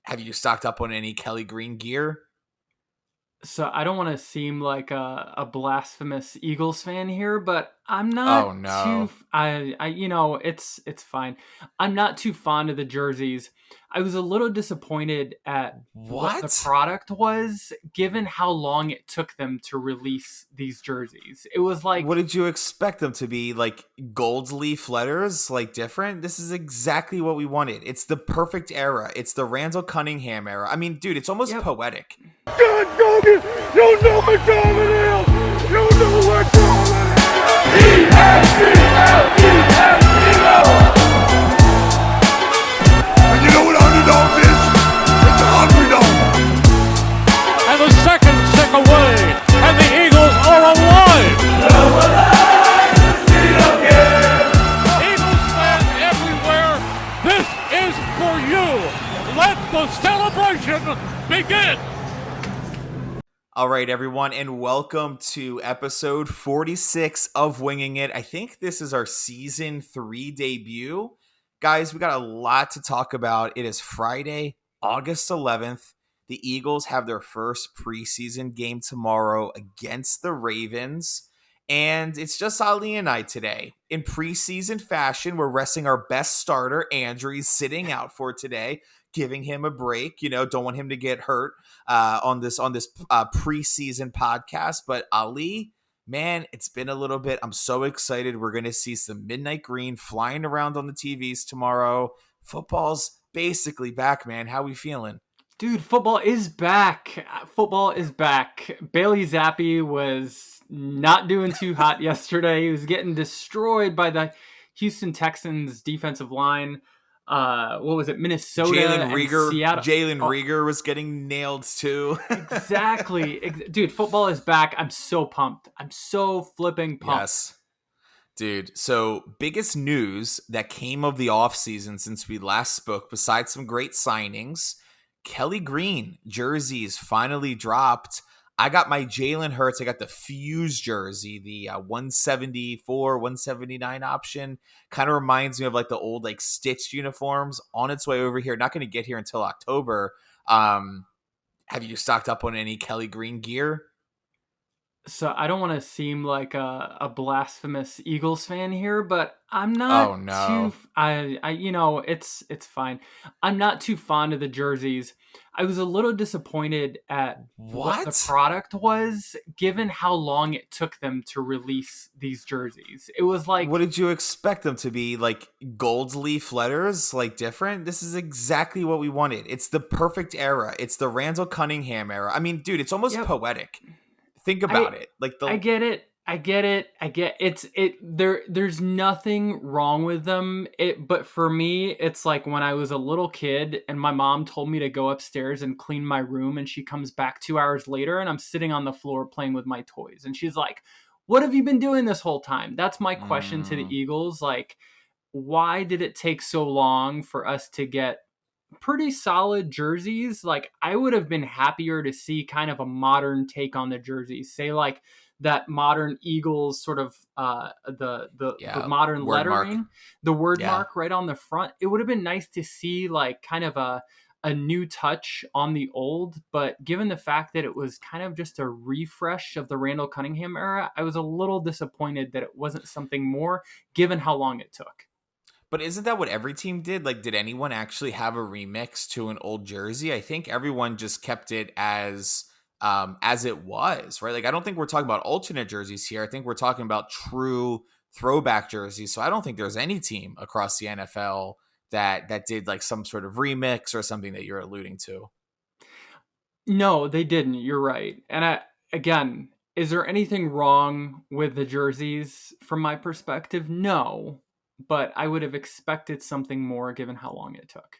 Have you stocked up on any Kelly Green gear? So I don't want to seem like a blasphemous Eagles fan here, but I'm not Oh too. no. It's fine. I'm not too fond of the jerseys. I was a little disappointed at what the What? product was, given how long it took them to release these jerseys. It was What like, did you expect them to be? Like gold leaf letters? Like different? This is exactly what we wanted. It's the perfect era. It's the Randall Cunningham era. I mean, dude, it's almost yep. poetic. God dog it! You know what time it is! You know what time it is! And you know what underdogs is? It's a hungry dog! And the second tick away, and the Eagles are alive! Eagles fans everywhere, this is for you! Let the celebration begin! All right, everyone, and welcome to episode 46 of Winging It. I think this is our season 3 debut. Guys, we got a lot to talk about. It is Friday, August 11th. The Eagles have their first preseason game tomorrow against the Ravens. And it's just Ali and I today. In preseason fashion, we're resting our best starter, Andrew. He's sitting out for today, giving him a break. Don't want him to get hurt on this preseason podcast. But Ali, man, it's been a little bit. I'm so excited. We're gonna see some midnight green flying around on the TVs tomorrow. Football's basically back, man. How we feeling? Dude, football is back. Football is back. Bailey Zappi was not doing too hot yesterday. He was getting destroyed by the Houston Texans defensive line. What was it? Minnesota and Seattle. Jalen Oh, Rieger was getting nailed too. exactly. Dude, football is back. I'm so pumped. I'm so flipping pumped. Yes. Dude, so biggest news that came of the offseason since we last spoke, besides some great signings, Kelly Green jerseys finally dropped. I got my Jalen Hurts. I got the Fuse jersey, the 174, 179 option. Kind of reminds me of like the old like stitched uniforms. On its way over here. Not going to get here until October. Have you stocked up on any Kelly Green gear? So I don't want to seem like a blasphemous Eagles fan here, but I'm not Oh too. no. It's fine. I'm not too fond of the jerseys. I was a little disappointed at what the What? product was, given how long it took them to release these jerseys. It was What like, did you expect them to be? Like gold leaf letters? Like different? This is exactly what we wanted. It's the perfect era. It's the Randall Cunningham era. I mean, dude, it's almost yep. poetic. Think I about it. Like I the get it. I get it. There's nothing wrong with them. But for me, it's like when I was a little kid and my mom told me to go upstairs and clean my room, and she comes back 2 hours later and I'm sitting on the floor playing with my toys. And she's like, "What have you been doing this whole time?" That's my question to the mm, Eagles. Like, why did it take so long for us to get pretty solid jerseys? Like, I would have been happier to see kind of a modern take on the jerseys. Say like that modern Eagles sort of the yeah, modern word mark. lettering, the word Yeah. mark right on the front. It would have been nice to see like kind of a new touch on the old, but given the fact that it was kind of just a refresh of the Randall Cunningham era, I was a little disappointed that it wasn't something more given how long it took. But isn't that what every team did? Like, did anyone actually have a remix to an old jersey? I think everyone just kept it as it was, right? Like, I don't think we're talking about alternate jerseys here. I think we're talking about true throwback jerseys. So I don't think there's any team across the NFL that did like some sort of remix or something that you're alluding to. No, they didn't. You're right. And again, is there anything wrong with the jerseys from my perspective? No, but I would have expected something more given how long it took.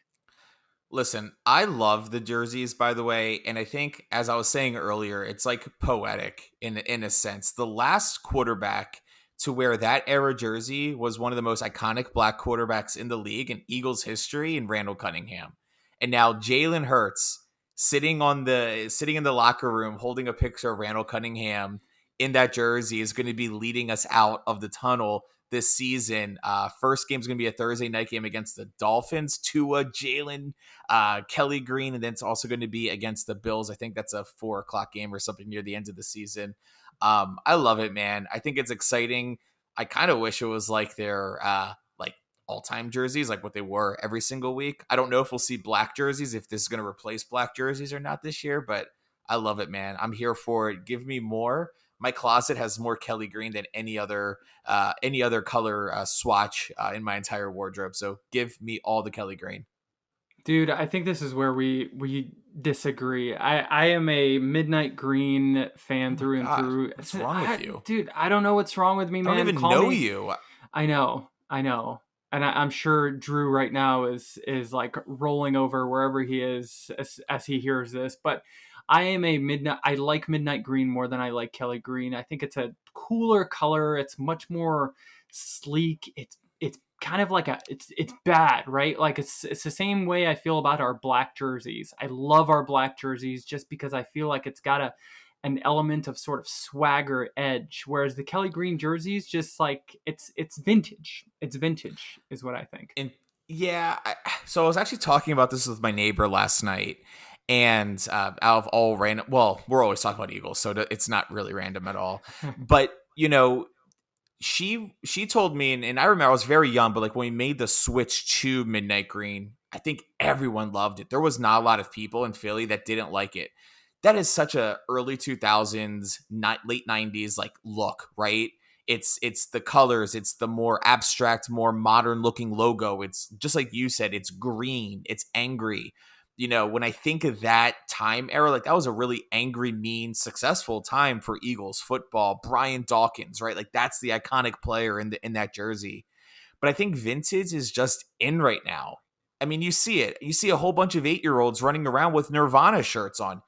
Listen, I love the jerseys, by the way, and I think, as I was saying earlier, it's like poetic in a sense. The last quarterback to wear that era jersey was one of the most iconic black quarterbacks in the league in Eagles history, in Randall Cunningham. And now Jalen Hurts sitting in the locker room holding a picture of Randall Cunningham in that jersey is going to be leading us out of the tunnel this season. First game's going to be a Thursday night game against the Dolphins. Tua, Jalen, Kelly Green, and then it's also going to be against the Bills. I think that's a 4:00 game or something near the end of the season. I love it, man. I think it's exciting. I kind of wish it was like their like all-time jerseys, like what they were every single week. I don't know if we'll see black jerseys, if this is going to replace black jerseys or not this year, but I love it, man. I'm here for it. Give me more. My closet has more Kelly Green than any other color swatch in my entire wardrobe. So give me all the Kelly Green. Dude, I think this is where we disagree. I am a midnight green fan through and through. What's wrong with you? Dude, I don't know what's wrong with me, man. I don't even know you. I know. And I'm sure Drew right now is like rolling over wherever he is as he hears this. But I like midnight green more than I like Kelly Green. I think it's a cooler color. It's much more sleek. It's kind of like it's bad, right? Like it's the same way I feel about our black jerseys. I love our black jerseys just because I feel like it's got an element of sort of swagger edge, whereas the Kelly Green jerseys just like it's vintage. It's vintage is what I think. And yeah, so I was actually talking about this with my neighbor last night, and out of all random, well, we're always talking about Eagles, so it's not really random at all. But she told me, and I remember I was very young, but like when we made the switch to midnight green, I think everyone loved it. There was not a lot of people in Philly that didn't like it. That is such a early 2000s, late 90s like look, right? It's the colors, it's the more abstract, more modern looking logo. It's just like you said, it's green, it's angry. When I think of that time era, like that was a really angry, mean, successful time for Eagles football. Brian Dawkins, right? Like that's the iconic player in that jersey. But I think vintage is just in right now. I mean, you see it. You see a whole bunch of 8-year-olds running around with Nirvana shirts on.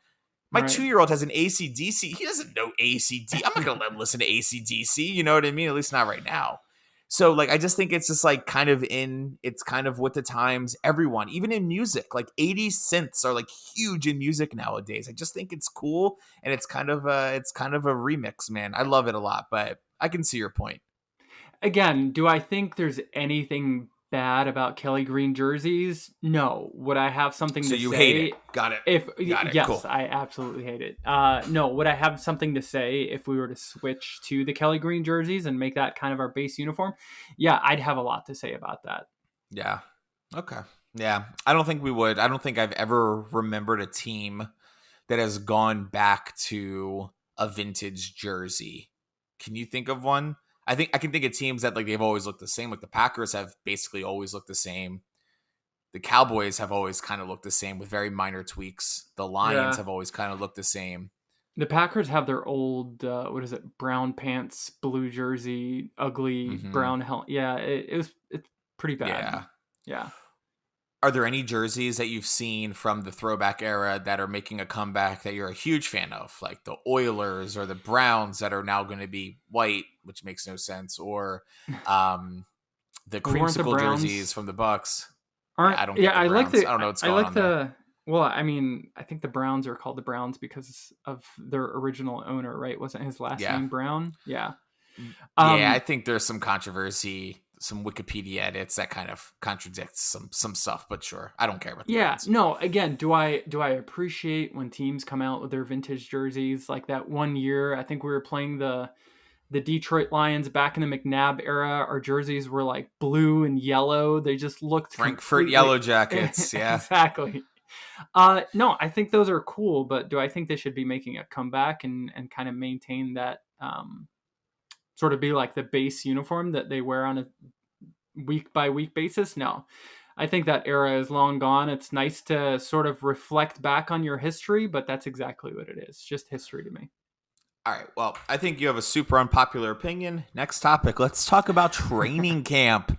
My 2-year-old has an AC/DC. He doesn't know AC/DC. I'm not going to let him listen to AC/DC. You know what I mean? At least not right now. So, like, I just think it's just, like, kind of it's kind of with the times. Everyone, even in music, like, 80 synths are, like, huge in music nowadays. I just think it's cool, and it's kind of a remix, man. I love it a lot, but I can see your point. Again, do I think there's anything bad about Kelly Green jerseys? No. Would I have something to say? So you hate it. Got it. Yes, cool. I absolutely hate it. No, would I have something to say if we were to switch to the Kelly Green jerseys and make that kind of our base uniform? Yeah, I'd have a lot to say about that. Yeah. Okay. Yeah. I don't think we would. I don't think I've ever remembered a team that has gone back to a vintage jersey. Can you think of one? I can think of teams that like they've always looked the same. Like the Packers have basically always looked the same. The Cowboys have always kind of looked the same with very minor tweaks. The Lions have always kind of looked the same. The Packers have their old, brown pants, blue jersey, ugly brown helmet. Yeah, it's pretty bad. Yeah. Are there any jerseys that you've seen from the throwback era that are making a comeback that you're a huge fan of? Like the Oilers or the Browns that are now going to be white, which makes no sense, or the creamsicle jerseys from the Bucks. I don't get the Browns. I don't know what's going on there. Well, I mean, I think the Browns are called the Browns because of their original owner, right? Wasn't his last name Brown? Yeah. I think there's some controversy, some Wikipedia edits that kind of contradicts some stuff, but sure, I don't care about the Browns. No, again, do I appreciate when teams come out with their vintage jerseys? Like that one year, I think we were playing the Detroit Lions back in the McNabb era. Our jerseys were like blue and yellow. They just looked Frankfurt Yellow Jackets. Yeah, exactly. No, I think those are cool, but do I think they should be making a comeback and kind of maintain that sort of be like the base uniform that they wear on a week by week basis? No, I think that era is long gone. It's nice to sort of reflect back on your history, but that's exactly what it is. Just history to me. All right. Well, I think you have a super unpopular opinion. Next topic. Let's talk about training camp.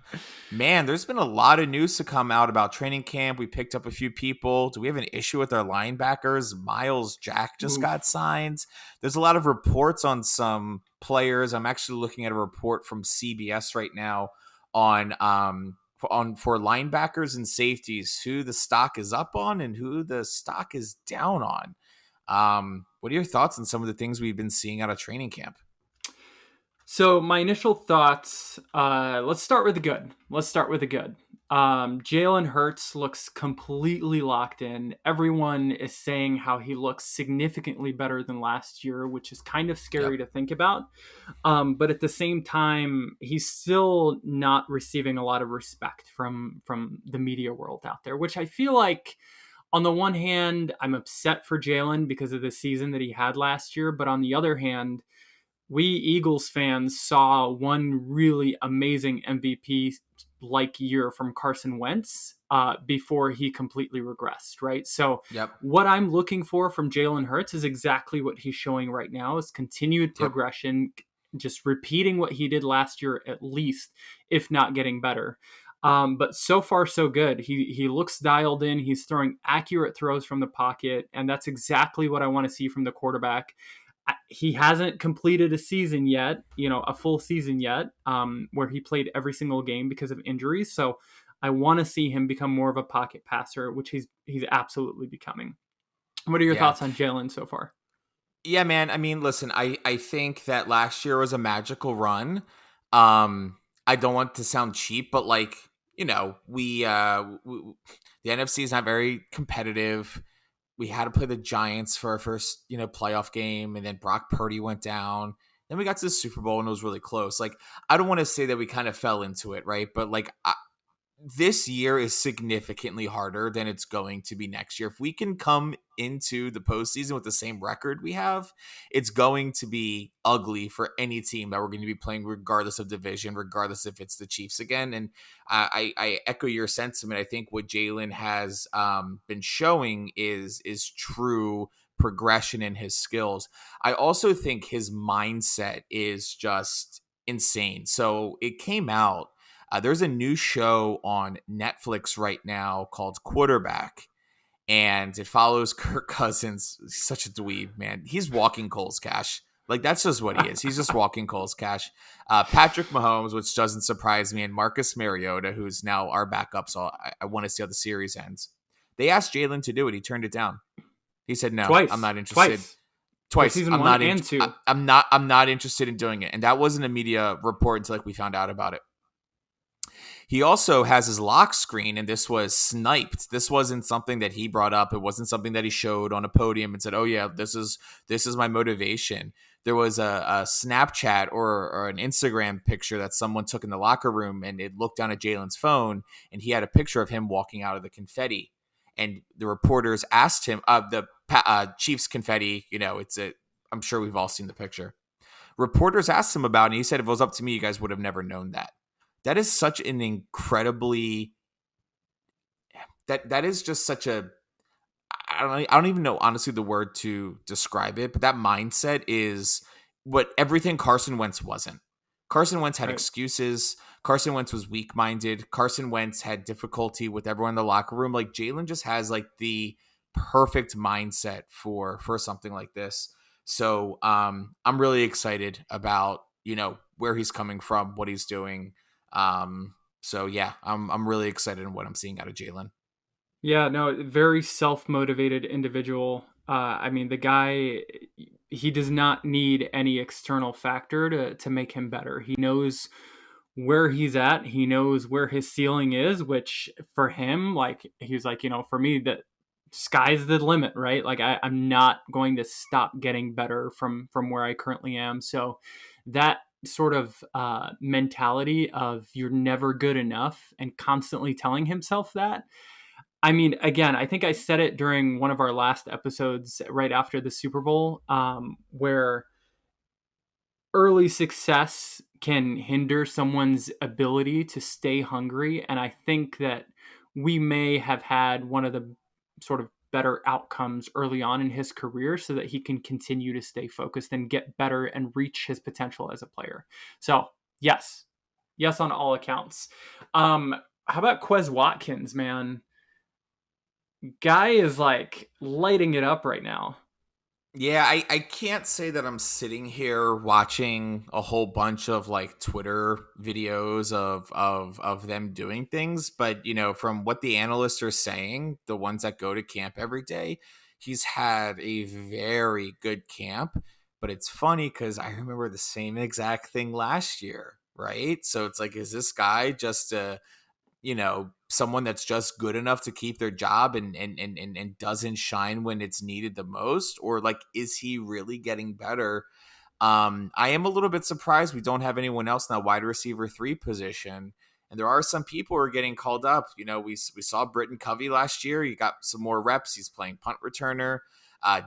Man, there's been a lot of news to come out about training camp. We picked up a few people. Do we have an issue with our linebackers? Miles Jack just got signed. There's a lot of reports on some players. I'm actually looking at a report from CBS right now on for linebackers and safeties, who the stock is up on and who the stock is down on. What are your thoughts on some of the things we've been seeing out of training camp? So my initial thoughts, let's start with the good. Jalen Hurts looks completely locked in. Everyone is saying how he looks significantly better than last year, which is kind of scary Yep. to think about. But at the same time, he's still not receiving a lot of respect from the media world out there, which I feel like on the one hand, I'm upset for Jalen because of the season that he had last year. But on the other hand, we Eagles fans saw one really amazing MVP like year from Carson Wentz before he completely regressed, right? So Yep. what I'm looking for from Jalen Hurts is exactly what he's showing right now is continued Yep. progression, just repeating what he did last year at least, if not getting better. But so far, so good. He looks dialed in. He's throwing accurate throws from the pocket, and that's exactly what I want to see from the quarterback. He hasn't completed a season yet, a full season yet, where he played every single game because of injuries. So I want to see him become more of a pocket passer, which he's absolutely becoming. What are your Yeah. thoughts on Jalen so far? Yeah, man. I mean, listen, I think that last year was a magical run. I don't want to sound cheap, but like, the NFC is not very competitive. We had to play the Giants for our first, playoff game, and then Brock Purdy went down. Then we got to the Super Bowl and it was really close. Like, I don't want to say that we kind of fell into it, right? But like, this year is significantly harder than it's going to be next year. If we can come into the postseason with the same record we have, it's going to be ugly for any team that we're going to be playing, regardless of division, regardless if it's the Chiefs again. And I echo your sentiment. I think what Jalen has been showing is true progression in his skills. I also think his mindset is just insane. So it came out. There's a new show on Netflix right now called Quarterback, and it follows Kirk Cousins. He's such a dweeb, man. He's walking Cole's cash. Like, that's just what he is. He's just walking Cole's cash. Patrick Mahomes, which doesn't surprise me, and Marcus Mariota, who's now our backup, so I want to see how the series ends. They asked Jalen to do it. He turned it down. He said, no, I'm not interested. Twice. Season I'm one not and two. I'm not interested in doing it. And that wasn't a media report until like we found out about it. He also has his lock screen, and this was sniped. This wasn't something that he brought up. It wasn't something that he showed on a podium and said, "Oh yeah, this is my motivation." There was a Snapchat or an Instagram picture that someone took in the locker room, and it looked down at Jalen's phone, and he had a picture of him walking out of the confetti. And the reporters asked him, the Chiefs confetti. I'm sure we've all seen the picture. Reporters asked him about it, and he said, "If it was up to me, you guys would have never known that." That is such an incredibly that is just such a I don't even know honestly the word to describe it, but that mindset is what everything Carson Wentz wasn't. Carson Wentz had Right. excuses. Carson Wentz was weak-minded. Carson Wentz had difficulty with everyone in the locker room. Like, Jalen just has like the perfect mindset for something like this. So I'm really excited about, where he's coming from, what he's doing. So yeah, I'm really excited in what I'm seeing out of Jalen. Yeah, no, very self-motivated individual. I mean, the guy, he does not need any external factor to make him better. He knows where he's at. He knows where his ceiling is, which for him, like, he was like, for me, the sky's the limit, right? Like, I'm not going to stop getting better from where I currently am. So that sort of mentality of you're never good enough and constantly telling himself that, I mean, again, I think I said it during one of our last episodes right after the Super Bowl, where early success can hinder someone's ability to stay hungry. And I think that we may have had one of the sort of better outcomes early on in his career so that he can continue to stay focused and get better and reach his potential as a player. So, yes. Yes, on all accounts. How about Quez Watkins, man? Guy is like lighting it up right now. Yeah, I can't say that I'm sitting here watching a whole bunch of like Twitter videos of them doing things, but from what the analysts are saying, the ones that go to camp every day, he's had a very good camp. But it's funny because I remember the same exact thing last year, right? So it's like, is this guy just someone that's just good enough to keep their job and doesn't shine when it's needed the most? Or like, is he really getting better? I am a little bit surprised we don't have anyone else in that wide receiver 3 position. And there are some people who are getting called up. We saw Britton Covey last year. He got some more reps. He's playing punt returner.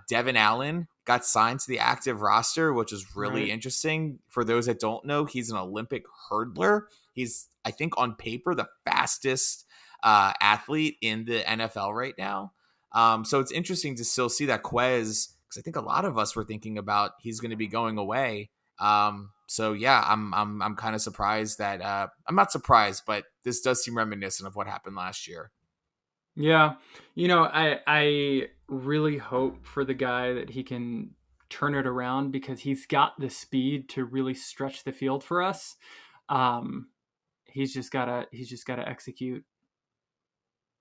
Devin Allen got signed to the active roster, which is really interesting. For those that don't know, he's an Olympic hurdler. He's, I think, on paper, the fastest athlete in the NFL right now. So it's interesting to still see that Quez, because I think a lot of us were thinking about he's going to be going away. So yeah, I'm kind of surprised that I'm not surprised, but this does seem reminiscent of what happened last year. Yeah. I really hope for the guy that he can turn it around, because he's got the speed to really stretch the field for us. He's just gotta execute.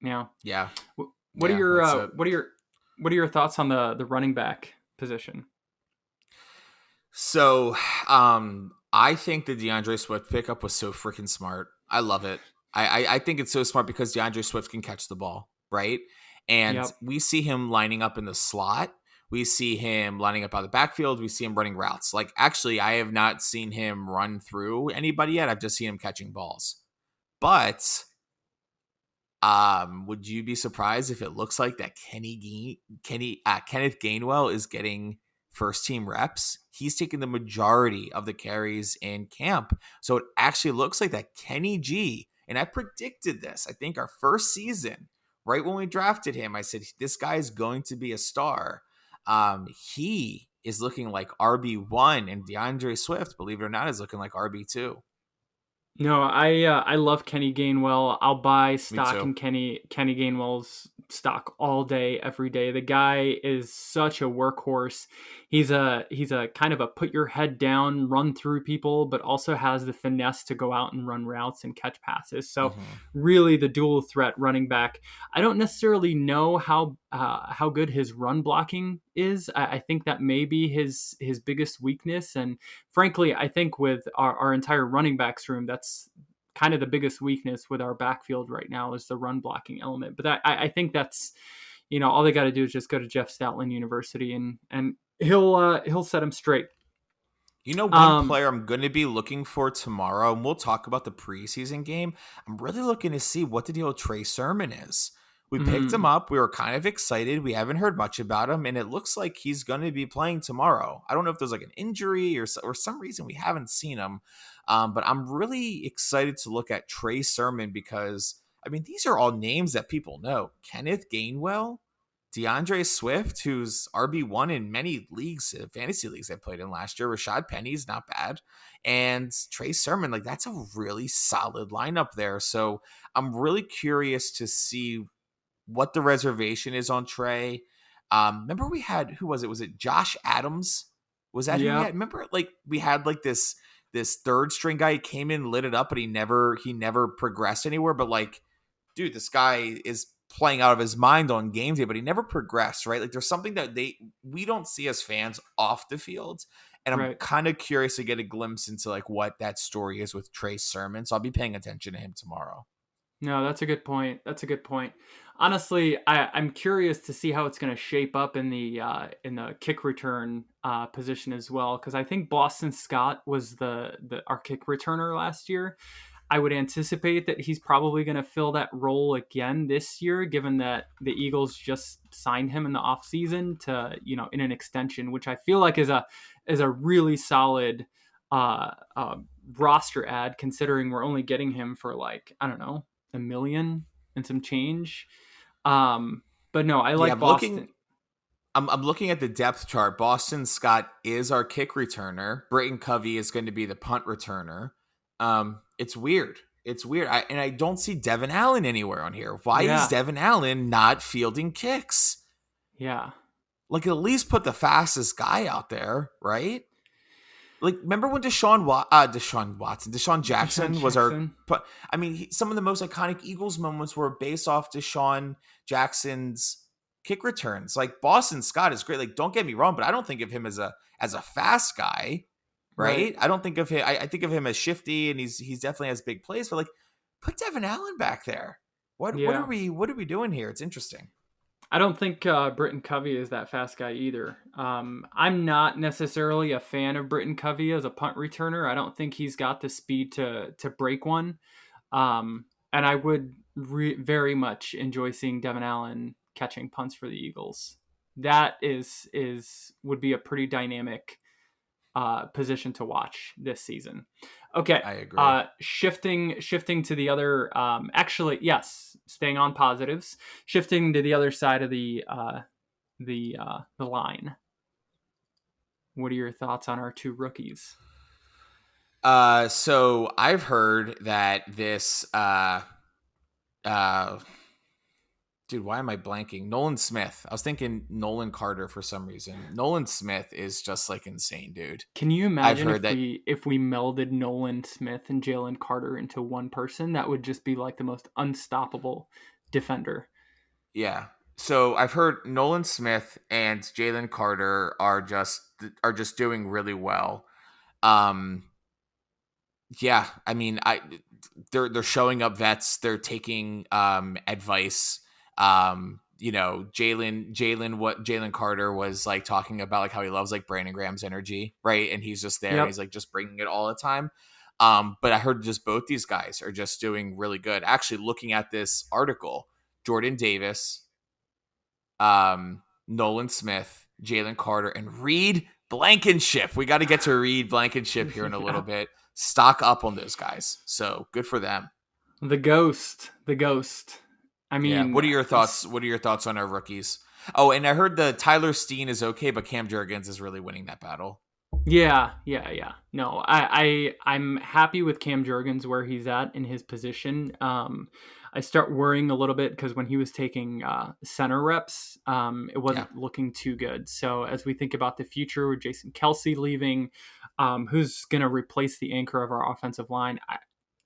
Yeah. Yeah. What are your thoughts on the running back position? So, I think the DeAndre Swift pickup was so freaking smart. I love it. I think it's so smart because DeAndre Swift can catch the ball, right? And we see him lining up in the slot. We see him lining up out of the backfield. We see him running routes. Like, actually, I have not seen him run through anybody yet. I've just seen him catching balls. But would you be surprised if it looks like that Kenneth Gainwell is getting first team reps? He's taking the majority of the carries in camp. So it actually looks like that Kenny G, and I predicted this, I think our first season, right when we drafted him, I said, this guy is going to be a star. He is looking like RB1, and DeAndre Swift, believe it or not, is looking like RB2. No, I love Kenny Gainwell. I'll buy stock in Kenny Gainwell's stock all day, every day. The guy is such a workhorse. He's a kind of a put your head down, run through people, but also has the finesse to go out and run routes and catch passes. So really the dual threat running back. I don't necessarily know how good his run blocking is. I think that may be his biggest weakness. And frankly, I think with our entire running backs room, that's kind of the biggest weakness with our backfield right now is the run blocking element. But I think that's, all they got to do is just go to Jeff Stoutland University and he'll set them straight. One player I'm going to be looking for tomorrow, and we'll talk about the preseason game. I'm really looking to see what the deal with Trey Sermon is. We picked him up. We were kind of excited. We haven't heard much about him, and it looks like he's going to be playing tomorrow. I don't know if there's like an injury or some reason we haven't seen him, but I'm really excited to look at Trey Sermon because, these are all names that people know. Kenneth Gainwell, DeAndre Swift, who's RB1 in many leagues, fantasy leagues I played in last year. Rashad Penny's not bad. And Trey Sermon, like that's a really solid lineup there. So I'm really curious to see what the reservation is on Trey. Remember we had, who was it? Was it Josh Adams? Was that who we had? Remember, like we had like this third string guy came in, lit it up, but he never progressed anywhere. But like, dude, this guy is playing out of his mind on game day, but he never progressed, right? Like there's something that we don't see as fans off the field. And I'm kind of curious to get a glimpse into like what that story is with Trey Sermon. So I'll be paying attention to him tomorrow. No, that's a good point. Honestly, I'm curious to see how it's going to shape up in the kick return position as well, because I think Boston Scott was our kick returner last year. I would anticipate that he's probably going to fill that role again this year, given that the Eagles just signed him in the offseason to, in an extension, which I feel like is a really solid roster ad, considering we're only getting him for like, I don't know, $1 million and some change. But no, I like Boston. I'm looking at the depth chart. Boston Scott is our kick returner. Britton Covey is going to be the punt returner. It's weird. I don't see Devin Allen anywhere on here. Why is Devin Allen not fielding kicks? Yeah. Like at least put the fastest guy out there, right? Like remember when Deshaun Jackson was our, some of the most iconic Eagles moments were based off Deshaun Jackson's kick returns. Like Boston Scott is great. Like, don't get me wrong, but I don't think of him as a fast guy, right? I don't think of him. I think of him as shifty, and he's definitely has big plays. But like, put Devin Allen back there. What are we doing here? It's interesting. I don't think Britton Covey is that fast guy either. I'm not necessarily a fan of Britton Covey as a punt returner. I don't think he's got the speed to break one. And I would very much enjoy seeing Devin Allen catching punts for the Eagles. That would be a pretty dynamic position to watch this season. Okay, I agree. Shifting to the other. Actually, yes, staying on positives. Shifting to the other side of the line. What are your thoughts on our two rookies? So I've heard that this dude, why am I blanking? Nolan Smith. I was thinking Nolan Carter for some reason. Nolan Smith is just like insane, dude. Can you imagine if we melded Nolan Smith and Jalen Carter into one person? That would just be like the most unstoppable defender. Yeah. So I've heard Nolan Smith and Jalen Carter are just doing really well. Yeah, I mean, they're showing up vets. They're taking advice. Jalen Carter was like talking about like how he loves like Brandon Graham's energy, right? And he's just there. Yep. And he's like just bringing it all the time. But I heard just both these guys are just doing really good. Actually, looking at this article, Jordan Davis, Nolan Smith, Jalen Carter, and Reed Blankenship. We got to get to Reed Blankenship here in a little bit. Stock up on those guys. So good for them. The ghost. I mean, yeah. What are your thoughts? What are your thoughts on our rookies? Oh, and I heard the Tyler Steen is okay, but Cam Jurgens is really winning that battle. Yeah. No, I'm happy with Cam Jurgens where he's at in his position. I start worrying a little bit because when he was taking center reps, it wasn't looking too good. So as we think about the future with Jason Kelce leaving, who's going to replace the anchor of our offensive line,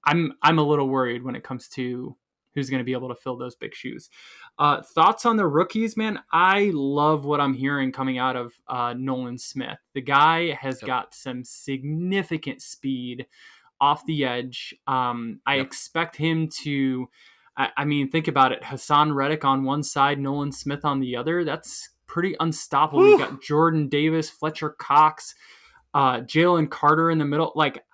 I'm a little worried when it comes to who's going to be able to fill those big shoes. Thoughts on the rookies, man? I love what I'm hearing coming out of Nolan Smith. The guy has got some significant speed off the edge. I expect him to, I mean, think about it. Hassan Reddick on one side, Nolan Smith on the other. That's pretty unstoppable. You got Jordan Davis, Fletcher Cox, Jalen Carter in the middle. Like,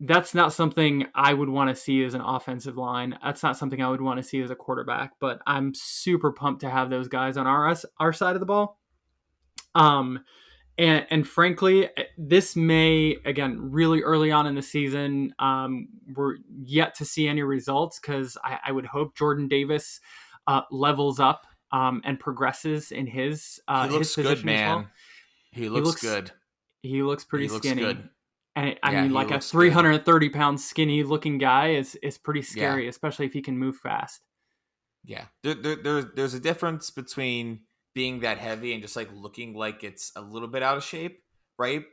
that's not something I would want to see as an offensive line. That's not something I would want to see as a quarterback, but I'm super pumped to have those guys on our side of the ball. And frankly, this may, again, really early on in the season, we're yet to see any results because I would hope Jordan Davis levels up and progresses in his he looks his good, man. well. He looks good. He looks pretty skinny. Good. And I mean, like a 330 pound skinny looking guy is pretty scary, especially if he can move fast. Yeah. There's a difference between being that heavy and just like looking like it's a little bit out of shape, right?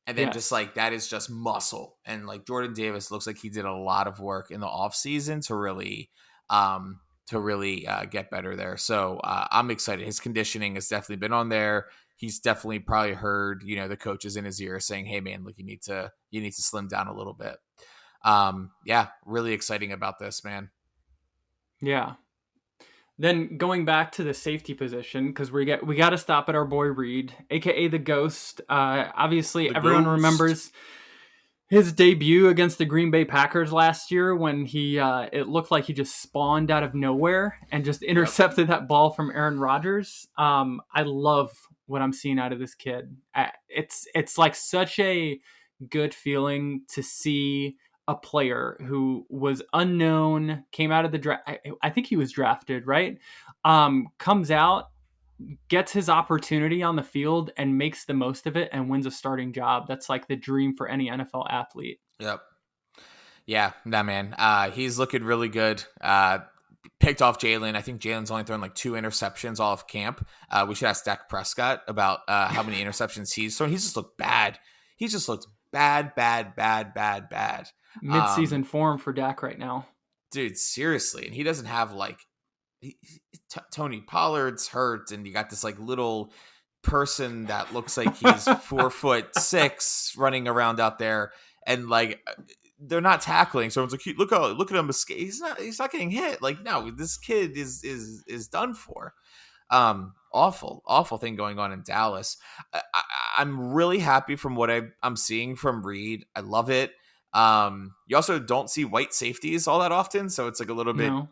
And then just like that is just muscle. And like Jordan Davis looks like he did a lot of work in the off season to really get better there. So I'm excited. His conditioning has definitely been on there. He's definitely probably heard, the coaches in his ear saying, "Hey man, look, you need to slim down a little bit." Really exciting about this, man. Yeah. Then going back to the safety position, because we got to stop at our boy Reed, aka the Ghost. Obviously, everyone remembers his debut against the Green Bay Packers last year when he it looked like he just spawned out of nowhere and just intercepted that ball from Aaron Rodgers. I love what I'm seeing out of this kid. It's like such a good feeling to see a player who was unknown, came out of the draft. I think he was drafted, right? Comes out, gets his opportunity on the field and makes the most of it and wins a starting job. That's like the dream for any NFL athlete. Yep. Yeah, nah, man. He's looking really good. Picked off Jalen. I think Jalen's only thrown like 2 interceptions all of camp. We should ask Dak Prescott about how many interceptions he's thrown. He's just looked bad. He just looked bad. Mid-season form for Dak right now. Dude, seriously. And he doesn't have like Tony Pollard's hurt, and you got this like little person that looks like he's 4'6" running around out there, and like they're not tackling. So it's like, look at him escape. He's not getting hit. Like, no, this kid is done for. Awful thing going on in Dallas. I'm really happy from what I'm seeing from Reed. I love it. You also don't see white safeties all that often, so it's like a little bit No.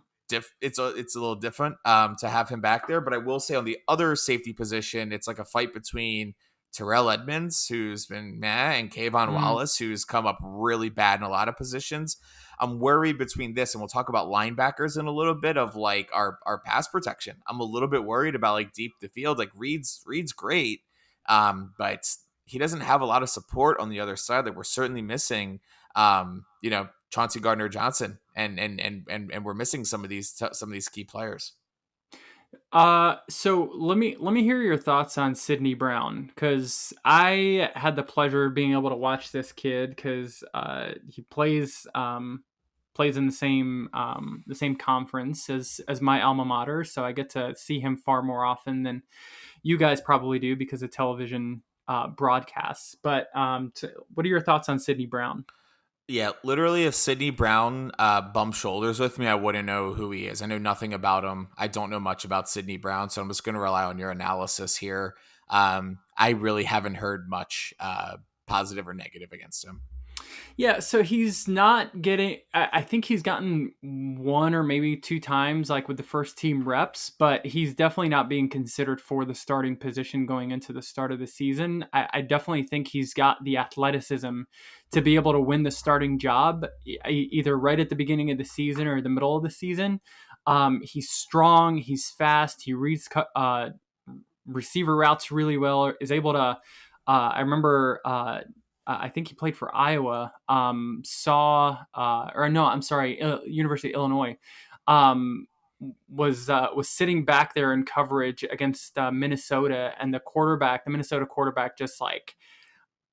it's a little different to have him back there. But I will say on the other safety position, it's like a fight between Terrell Edmonds, who's been meh, and Kayvon Wallace, who's come up really bad in a lot of positions. I'm worried between this, and we'll talk about linebackers in a little bit, of like our pass protection. I'm a little bit worried about like deep the field. Like Reed's great, but he doesn't have a lot of support on the other side. Like we're certainly missing, Chauncey Gardner-Johnson, and we're missing some of these key players. So let me hear your thoughts on Sidney Brown, because I had the pleasure of being able to watch this kid, because he plays in the same conference as my alma mater, so I get to see him far more often than you guys probably do because of television broadcasts. But what are your thoughts on Sidney Brown? Yeah, literally, if Sidney Brown bumped shoulders with me, I wouldn't know who he is. I know nothing about him. I don't know much about Sidney Brown, so I'm just going to rely on your analysis here. I really haven't heard much positive or negative against him. Yeah, so he's not getting. I think he's gotten one or maybe two times, like with the first team reps, but he's definitely not being considered for the starting position going into the start of the season. I definitely think he's got the athleticism to be able to win the starting job, either right at the beginning of the season or the middle of the season. He's strong, he's fast, he reads receiver routes really well, is able to. I remember. I think he played for Iowa, University of Illinois, was sitting back there in coverage against Minnesota, and the Minnesota quarterback just like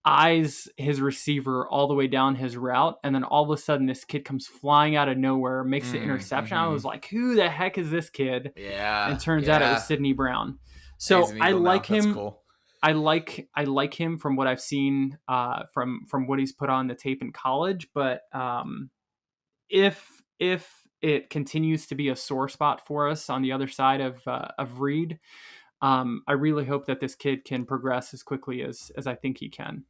eyes his receiver all the way down his route, and then all of a sudden this kid comes flying out of nowhere, makes the interception. I was like, who the heck is this kid? Yeah. And it turns out it was Sidney Brown. So I like him. Cool. I like him from what I've seen from what he's put on the tape in college, but if it continues to be a sore spot for us on the other side of Reed, I really hope that this kid can progress as quickly as I think he can.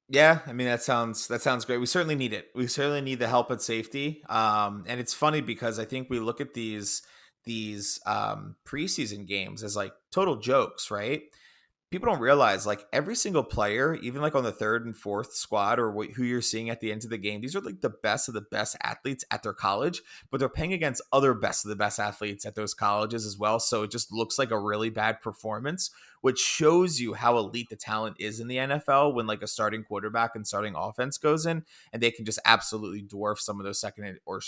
Yeah, I mean that sounds great. We certainly need it. We certainly need the help at safety. And it's funny because I think we look at these preseason games as like total jokes, right? People don't realize like every single player, even like on the third and fourth squad or who you're seeing at the end of the game, these are like the best of the best athletes at their college, but they're playing against other best of the best athletes at those colleges as well. So it just looks like a really bad performance, which shows you how elite the talent is in the NFL when like a starting quarterback and starting offense goes in, and they can just absolutely dwarf some of those second or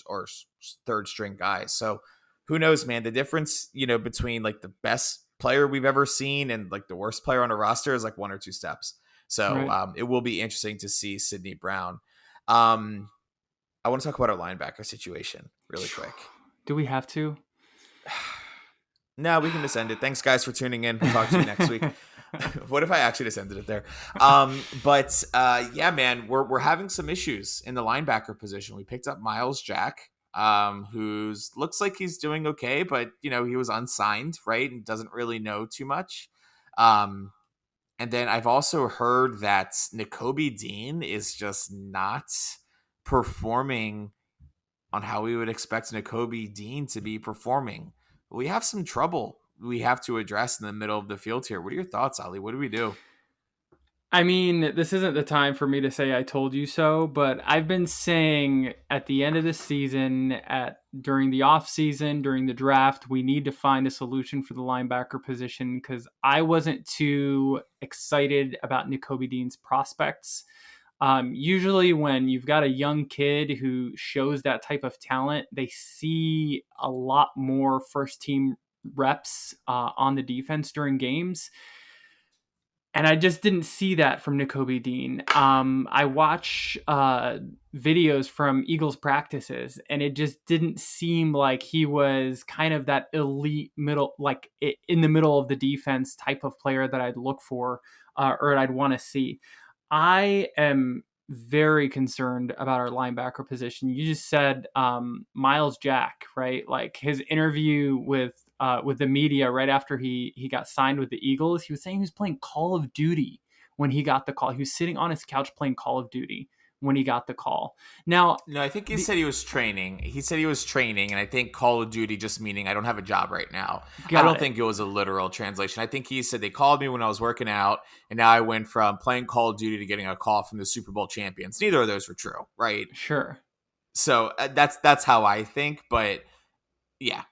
third string guys. So who knows, man? The difference, between like the best player we've ever seen and like the worst player on a roster is like one or two steps. So right. It will be interesting to see Sidney Brown. I want to talk about our linebacker situation really quick. Do we have to? No, we can just end it. Thanks, guys, for tuning in. We'll talk to you next week. What if I actually just ended it there? Yeah, man, we're having some issues in the linebacker position. We picked up Miles Jack, who's looks like he's doing okay, but he was unsigned, right, and doesn't really know too much. And then I've also heard that Nakobe Dean is just not performing on how we would expect Nakobe Dean to be performing. We have some trouble we have to address in the middle of the field here. What are your thoughts, Ali? What do we do? I mean, this isn't the time for me to say I told you so, but I've been saying at the end of the season, during the off season, during the draft, we need to find a solution for the linebacker position, because I wasn't too excited about Nakobe Dean's prospects. Usually when you've got a young kid who shows that type of talent, they see a lot more first team reps on the defense during games. And I just didn't see that from Nakobe Dean. I watch videos from Eagles practices, and it just didn't seem like he was kind of that elite middle, like in the middle of the defense type of player that I'd look for or I'd want to see. I am very concerned about our linebacker position. You just said Miles Jack, right? Like his interview with the media right after he got signed with the Eagles, he was saying he was playing Call of Duty when he got the call. He was sitting on his couch playing Call of Duty when he got the call. Now, No, I think he said he was training. He said he was training, and I think Call of Duty just meaning I don't have a job right now. I don't think it was a literal translation. I think he said they called me when I was working out, and now I went from playing Call of Duty to getting a call from the Super Bowl champions. Neither of those were true, right? Sure. So that's how I think, but yeah.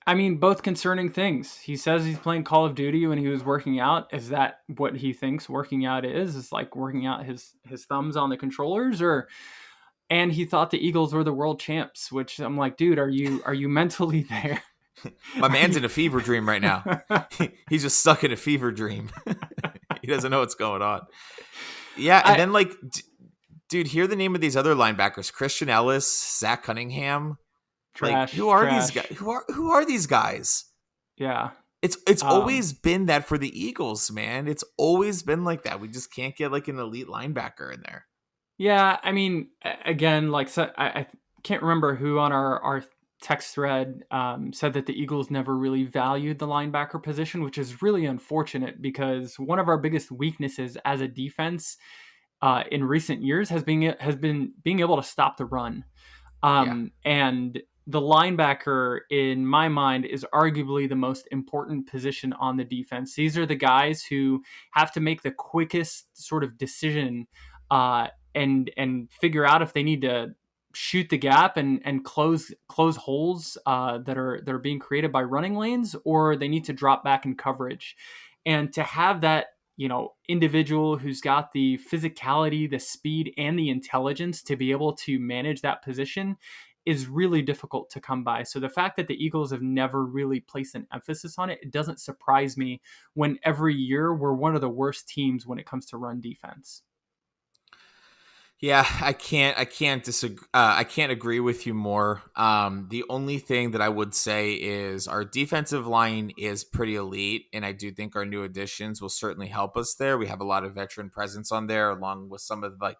I mean, both concerning things. He says he's playing Call of Duty when he was working out. Is that what he thinks working out is? Is like working out his thumbs on the controllers, or? And he thought the Eagles were the world champs, which I'm like, dude, are you mentally there? My man's in a fever dream right now. He's just stuck in a fever dream. He doesn't know what's going on. Yeah, and then like, dude, hear the name of these other linebackers: Christian Ellis, Zach Cunningham. Trash. Who are these guys? Who are these guys? Yeah. It's always been that for the Eagles, man. It's always been like that. We just can't get like an elite linebacker in there. Yeah, I mean, again, like I can't remember who on our text thread said that the Eagles never really valued the linebacker position, which is really unfortunate because one of our biggest weaknesses as a defense in recent years has been being able to stop the run. And the linebacker, in my mind, is arguably the most important position on the defense. These are the guys who have to make the quickest sort of decision and figure out if they need to shoot the gap and close holes that are being created by running lanes, or they need to drop back in coverage. And to have that, individual who's got the physicality, the speed, and the intelligence to be able to manage that position is really difficult to come by. So the fact that the Eagles have never really placed an emphasis on it, it doesn't surprise me when every year we're one of the worst teams when it comes to run defense. Yeah, I can't disagree. I can't agree with you more. The only thing that I would say is our defensive line is pretty elite, and I do think our new additions will certainly help us there. We have a lot of veteran presence on there, along with some of what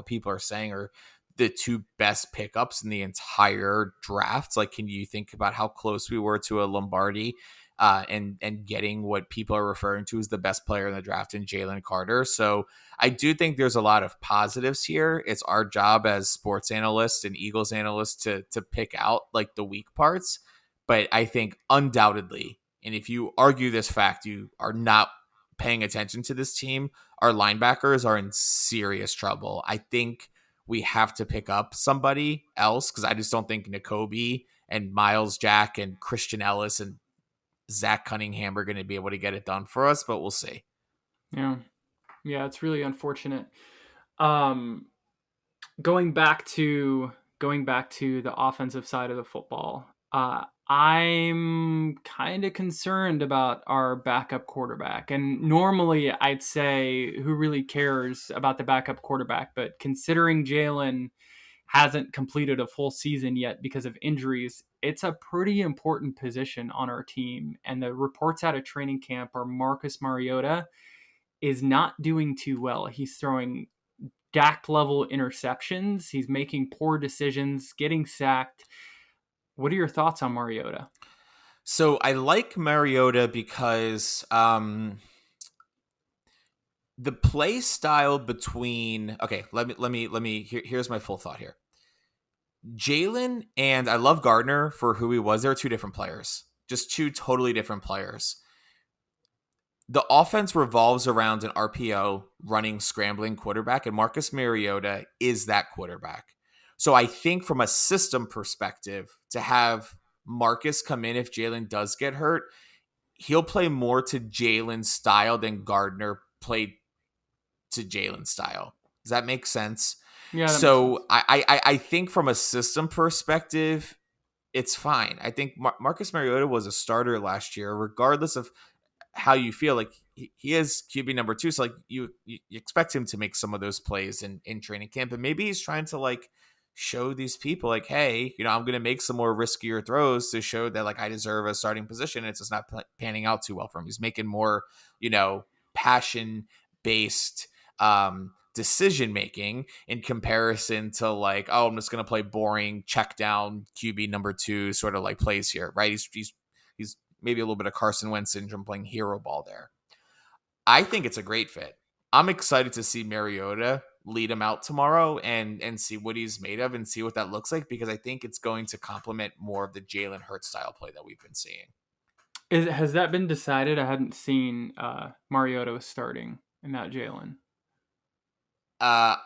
people are saying are the two best pickups in the entire draft. Like, can you think about how close we were to a Lombardi? And getting what people are referring to as the best player in the draft in Jalen Carter. So I do think there's a lot of positives here. It's our job as sports analysts and Eagles analysts to pick out like the weak parts. But I think undoubtedly, and if you argue this fact, you are not paying attention to this team, our linebackers are in serious trouble. I think we have to pick up somebody else because I just don't think Nakobe and Miles Jack and Christian Ellis and Zach Cunningham are going to be able to get it done for us, but we'll see. Yeah, it's really unfortunate. Going back to the offensive side of the football, I'm kind of concerned about our backup quarterback. And normally I'd say who really cares about the backup quarterback, but considering Jalen hasn't completed a full season yet because of injuries, it's a pretty important position on our team. And the reports out of training camp are Marcus Mariota is not doing too well. He's throwing Dak level interceptions. He's making poor decisions, getting sacked. What are your thoughts on Mariota? So I like Mariota because the play style between here's my full thought here. Jalen and I love Gardner for who he was. They're two different players, just two totally different players. The offense revolves around an RPO running, scrambling quarterback, and Marcus Mariota is that quarterback. So I think from a system perspective, to have Marcus come in if Jalen does get hurt, he'll play more to Jalen's style than Gardner played to Jalen's style. Does that make sense? Yeah. So I think from a system perspective, it's fine. I think Marcus Mariota was a starter last year, regardless of how you feel. Like he is QB number 2, so like you expect him to make some of those plays in training camp, and maybe he's trying to like show these people like, hey, I'm going to make some more riskier throws to show that like I deserve a starting position. It's just not panning out too well for him. He's making more, passion based decision making in comparison to like, oh, I'm just going to play boring check down QB number 2 sort of like plays here, right? He's maybe a little bit of Carson Wentz syndrome playing hero ball there. I think it's a great fit. I'm excited to see Mariota lead him out tomorrow and see what he's made of and see what that looks like, because I think it's going to complement more of the Jalen Hurts style play that we've been seeing. Has that been decided? I hadn't seen Mariota starting and not Jalen. I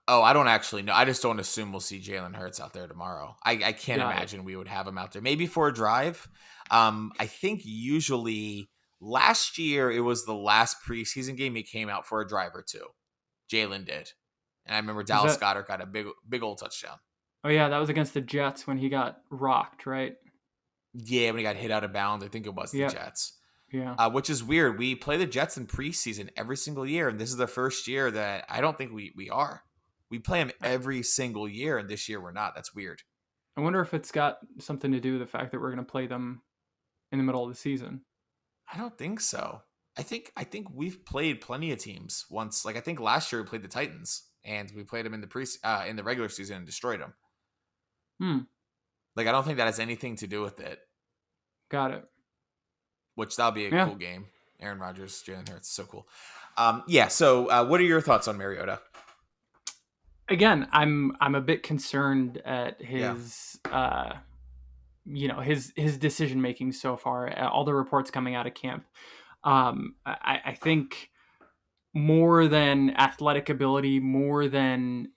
don't actually know. I just don't assume we'll see Jalen Hurts out there tomorrow. I can't imagine we would have him out there. Maybe for a drive. I think usually last year it was the last preseason game he came out for a drive or two. Jalen did. And I remember Dallas Goedert got a big old touchdown. Oh, yeah, that was against the Jets when he got rocked, right? Yeah, when he got hit out of bounds. I think it was the Jets. Yeah. Which is weird. We play the Jets in preseason every single year, and this is the first year that I don't think we are. We play them every single year, and this year we're not. That's weird. I wonder if it's got something to do with the fact that we're going to play them in the middle of the season. I don't think so. I think we've played plenty of teams once. Like I think last year we played the Titans, and we played them in the regular season and destroyed them. Like I don't think that has anything to do with it. Got it. Which that'll be a cool game. Aaron Rodgers, Jalen Hurts, so cool. So what are your thoughts on Mariota? Again, I'm a bit concerned at his his decision making so far. All the reports coming out of camp. I think more than athletic ability, more than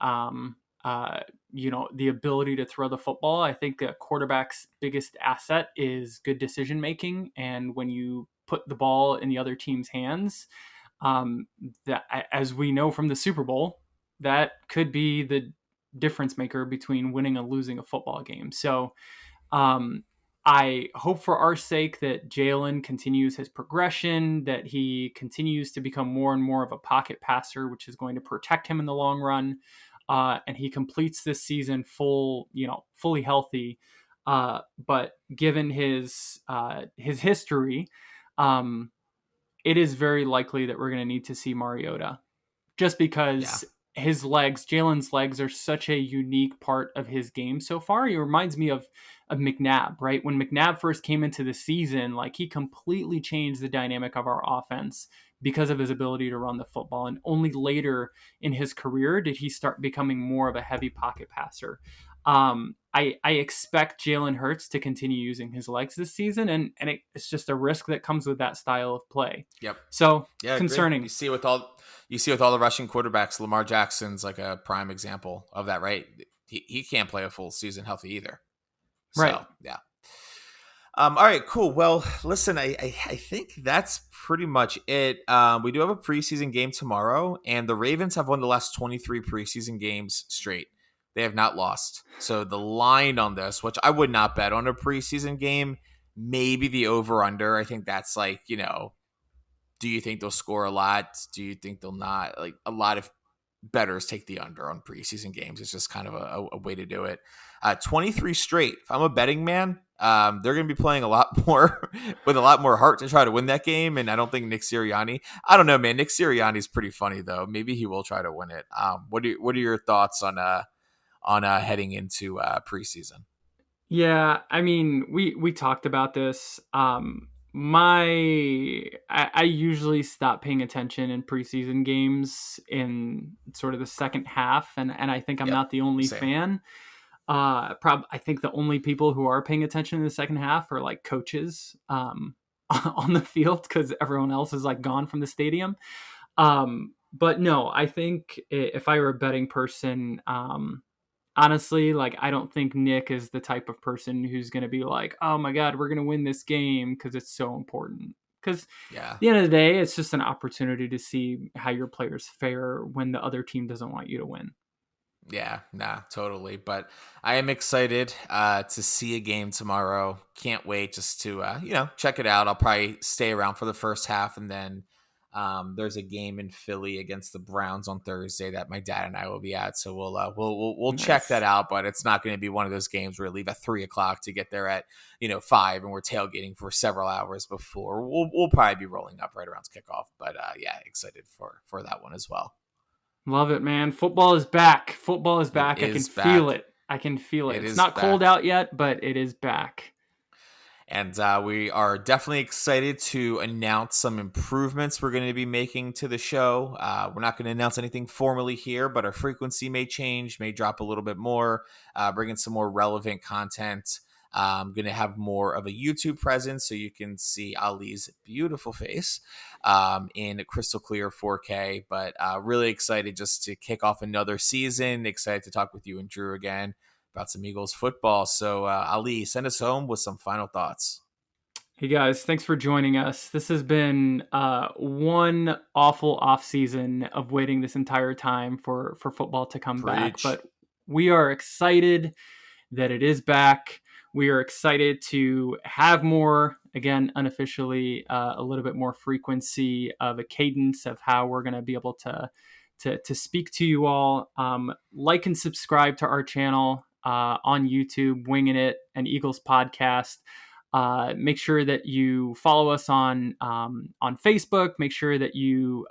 the ability to throw the football, I think a quarterback's biggest asset is good decision making. And when you put the ball in the other team's hands, that, as we know from the Super Bowl, that could be the difference maker between winning and losing a football game. So I hope for our sake that Jalen continues his progression, that he continues to become more and more of a pocket passer, which is going to protect him in the long run. And he completes this season fully healthy. But given his history, it is very likely that we're going to need to see Mariota, just because Jalen's legs are such a unique part of his game so far. He reminds me of McNabb, right? When McNabb first came into the season, like he completely changed the dynamic of our offense because of his ability to run the football. And only later in his career did he start becoming more of a heavy pocket passer. I expect Jalen Hurts to continue using his legs this season, and it's just a risk that comes with that style of play. Yep. So concerning. You see with all the rushing quarterbacks, Lamar Jackson's like a prime example of that, right? He can't play a full season healthy either. So, right. Yeah. All right, cool. Well, listen, I think that's pretty much it. We do have a preseason game tomorrow, and the Ravens have won the last 23 preseason games straight. They have not lost. So the line on this, which I would not bet on a preseason game, maybe the over-under. I think that's like, do you think they'll score a lot? Do you think they'll not? Like a lot of bettors take the under on preseason games. It's just kind of a way to do it. 23 straight. If I'm a betting man, they're going to be playing a lot more with a lot more heart to try to win that game. And I don't think Nick Sirianni. I don't know, man. Nick Sirianni's pretty funny though. Maybe he will try to win it. What are your thoughts on heading into preseason? Yeah, I mean, we talked about this. I usually stop paying attention in preseason games in sort of the second half, and I think I'm not the only fan. I think the only people who are paying attention in the second half are like coaches on the field, because everyone else is like gone from the stadium. But no, I think if I were a betting person, honestly, like I don't think Nick is the type of person who's going to be like, oh my God, we're going to win this game because it's so important. Because at the end of the day, it's just an opportunity to see how your players fare when the other team doesn't want you to win. Yeah, nah, totally. But I am excited to see a game tomorrow. Can't wait just to check it out. I'll probably stay around for the first half and then There's a game in Philly against the Browns on Thursday that my dad and I will be at, so we'll check Nice. that out. But it's not going to be one of those games where we leave at 3:00 to get there at 5, and we're tailgating for several hours before. We'll probably be rolling up right around kickoff. But yeah, excited for that one as well. Love it, man. Football is back. Football is back. I can feel back. it. I can feel it. It It's is not cold back. out yet, but it is back. And we are definitely excited to announce some improvements we're going to be making to the show. We're not going to announce anything formally here, but our frequency may change, may drop a little bit more, bring in some more relevant content. I'm going to have more of a YouTube presence so you can see Ali's beautiful face in crystal clear 4K. But really excited just to kick off another season. Excited to talk with you and Drew again about some Eagles football. So Ali, send us home with some final thoughts. Hey guys, thanks for joining us. This has been one awful off season of waiting this entire time for football to come back, but we are excited that it is back. We are excited to have more, again, unofficially, a little bit more frequency of a cadence of how we're going to be able to speak to you all. Like and subscribe to our channel on YouTube, Wingin It, and Eagles Podcast. Make sure that you follow us on Facebook. Make sure that you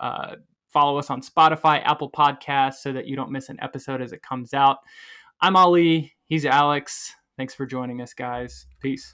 follow us on Spotify, Apple Podcasts, so that you don't miss an episode as it comes out. I'm Ali. He's Aleks. Thanks for joining us, guys. Peace.